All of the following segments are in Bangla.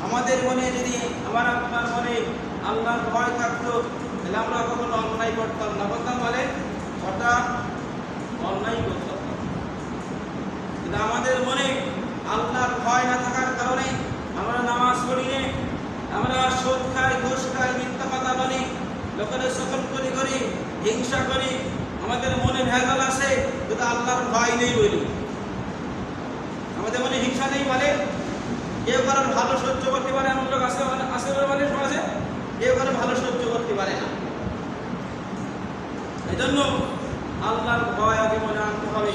আমাদের মনে যদি আমার আপনার মনে আল্লাহর ভয় থাকতো তাহলে আমরা কখনো অন্যায় করতাম না, বলতাম বলে ওটা অন্যায় করতাম না। কিন্তু আমাদের মনে আল্লাহর ভয় না থাকার কারণে আমরা নামাজ পড়ি না, আমরা সুদ খাই, ঘুষ খাই, মিথ্যা কথা বলি, লোকের শোষণ করি, হিংসা করি, আমাদের মনে ভেজাল আছে কিন্তু আল্লাহর ভয় নেই বলি। আমাদের মনে হিংসা নেই বলে, কেউ কারোর ভালো সহ্য করতে পারে এমন লোক আছে বলে সমাজে, কেউ কারো ভালো সহ্য করতে পারে না। এই জন্য আল্লাহর ভয় আগে মনে আনতে হবে।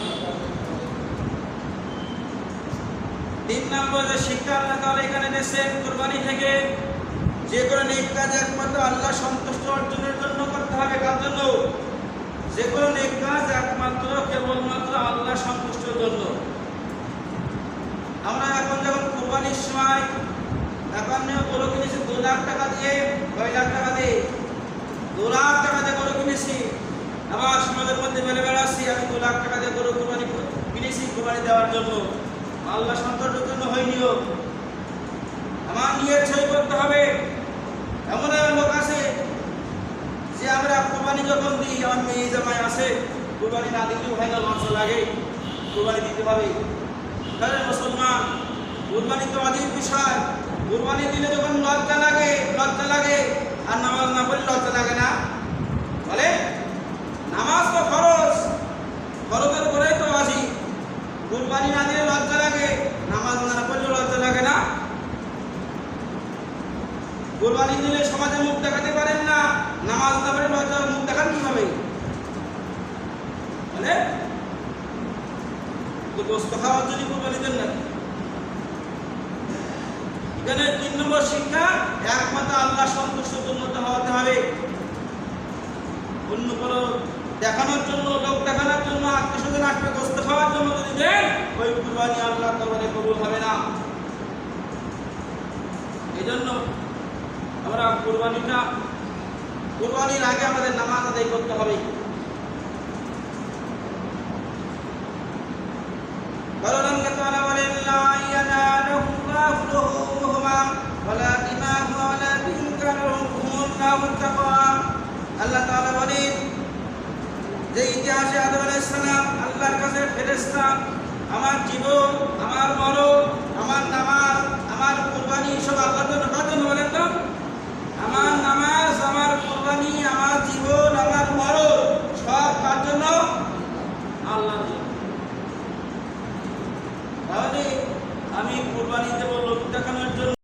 3 নম্বর যে শিক্ষা আল্লাহ তাআলা এখানে দিয়েছেন, কুরবানি থেকে যে কোনো নেক কাজ একমাত্র আল্লাহ সন্তুষ্ট অর্জনের জন্য করতে হবে। কার জন্য? যে কোনো নেক কাজ একমাত্র কেবলমাত্র আল্লাহ সন্তুষ্টের জন্য। আমরা এখন যখন কুরবানির সময় এখন গরু কিনেছি 2 লাখ টাকা দিয়ে, 6 লাখ টাকা দিয়ে, 2 লাখ টাকা দিয়ে গরু কিনেছি। আবার সমাজের মধ্যে মেলে বেড়াচ্ছি আমি 2 লাখ টাকা দিয়ে গরু কুরবানি কিনেছি কুরবানি দেওয়ার জন্য, আল্লাহ সন্তুষ্টের জন্য হয়নিও। আমার নিয়ত সই করতে হবে। এমন লোক আছে যে আমরা কুরবানি যখন দিই, আমার মেয়ে জামাই আছে, কুরবানি না দিলেও হয় না, লজ্জা লাগে, কুরবানি দিতে হবে। তাহলে মুসলমান, কুরবানি তো অধিক বিষয়। কুরবানি দিলে যখন লজ্জা লাগে, আর নামাজ না পড়লে লজ্জা লাগে না? বলে নামাজ তো ফরজ, ফরজের উপরেই তো ওয়াজিব। কুরবানি না দিলে লজ্জা লাগে, নামাজ না পড়লে লজ্জা লাগে না? কুরবানি দিলে সমাজে মুখ দেখাতে পারেন না, নামাজ না পড়লে লজ্জা মুখ দেখান কিভাবে? মানে তো গোস্ত খাওয়ার জন্য কুরবানি দেন না। এখানে 3 নম্বর শিক্ষা, একমাত্র আল্লাহ সন্তুষ্টের জন্য হতে হবে। অন্য কোনো দেখানোর জন্য, লোক দেখানোর জন্য, আত্মীয়স্বজন আসবে গোস্ত খাওয়ার জন্য যদি দেন, ওই কুরবানি আল্লাহর দরবারে কবুল হবে না। এই জন্য আমরা কুরবানির আগে আমাদের নামাজ আদায় করতে হবে। কারণ আল্লাহ তাআলা বলেন লা ইয়ানালুল্লাহু লুহুমুহুমা ওয়ালা দিমাহুমা ওয়ালাকিন কারহুমুল্লাহু তাকওয়া। আল্লাহ তাআলা বলেন যে ইতিহাসে আদম আলাইহিস সালাম আল্লাহর কাছে ফেরেশতা আমার জীবন, আমার মরণ, আমার নামাজ, আমার কুরবানি সব আল্লাহর জন্য